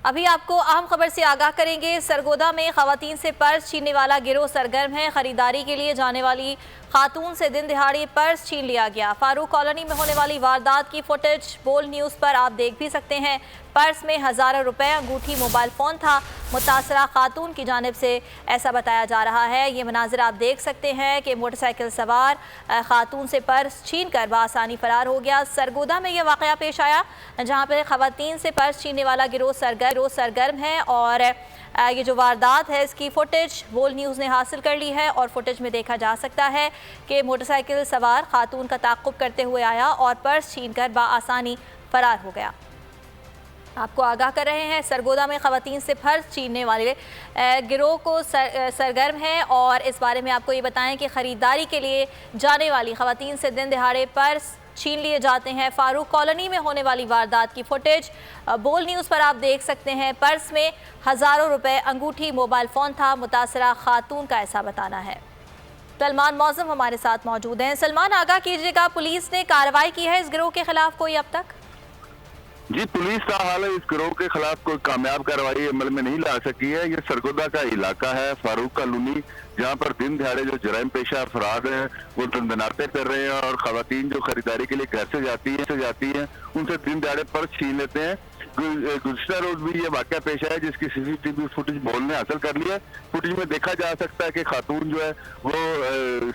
अभी आपको अहम खबर से आगाह करेंगे। सरगोदा में खवातीन से पर्स छीनने वाला गिरोह सरगर्म है। खरीदारी के लिए जाने वाली खातून से दिन दिहाड़े पर्स छीन लिया गया। फारूक कॉलोनी में होने वाली वारदात की फुटेज बोल न्यूज़ पर आप देख भी सकते हैं। पर्स में हज़ारों रुपए, अंगूठी, मोबाइल फ़ोन था। मुतासरा खातून की जानिब से ऐसा बताया जा रहा है। ये मनाजिर आप देख सकते हैं कि मोटरसाइकिल सवार खातून से पर्स छीन कर बआसानी फरार हो गया। सरगोदा में यह वाक़या पेश आया जहाँ पर खवातीन से पर्स छीनने वाला गिरोह सरगर्म है और ये जो वारदात है इसकी फुटेज बोल न्यूज़ ने हासिल कर ली है और फुटेज में देखा जा सकता है कि मोटरसाइकिल सवार खातून का ताक़ुब करते हुए आया और पर्स छीनकर बआसानी फरार हो गया। आपको आगाह कर रहे हैं, सरगोदा में खवातीन से पर्स छीनने वाले गिरोह को सरगर्म है और इस बारे में आपको ये बताएं कि ख़रीदारी के लिए जाने वाली खवातीन से दिन दिहाड़े पर्स छीन लिए जाते हैं। फारूक कॉलोनी में होने वाली वारदात की फुटेज बोल न्यूज़ पर आप देख सकते हैं। पर्स में हज़ारों रुपए, अंगूठी, मोबाइल फ़ोन था। मुतासरा खातून का ऐसा बताना है। सलमान मौज़म हमारे साथ मौजूद हैं। सलमान, आगाह कीजिएगा, पुलिस ने कार्रवाई की है इस गिरोह के खिलाफ कोई अब तक? जी, पुलिस का हाल इस गिरोह के खिलाफ कोई कामयाब कार्रवाई अमल में नहीं ला सकी है। ये सरगोदा का इलाका है, फारूक कॉलोनी, जहाँ पर दिन दिहाड़े जो जराइम पेशा अफराद हैं वो दंदनाते कर रहे हैं और खवातीन जो खरीदारी के लिए घर से जाती हैं उनसे दिन दिहाड़े पर्स छीन लेते हैं। गुज़श्ता रोज भी ये वाक़या पेश आया जिसकी सीसीटीवी फुटेज बोल ने हासिल कर लिया है। फुटेज में देखा जा सकता है कि खातून जो है वो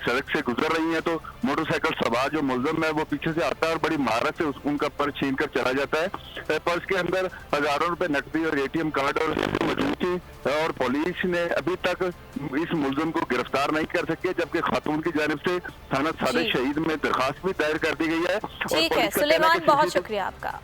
सड़क से गुजर रही है तो मोटरसाइकिल सवार जो मुलजम है वो पीछे से आता है और बड़ी महारत से उनका पर्स छीन कर चला जाता है। पर्स के अंदर हजारों रुपए नकदी और एटीएम कार्ड और मौजूद थी और पुलिस ने अभी तक इस मुलजम को गिरफ्तार नहीं कर सकी है, जबकि खातून की जानिब से थाना सादिक शहीद में दरखास्त भी दायर कर दी गई है। ठीक है सुलेमान, बहुत शुक्रिया आपका।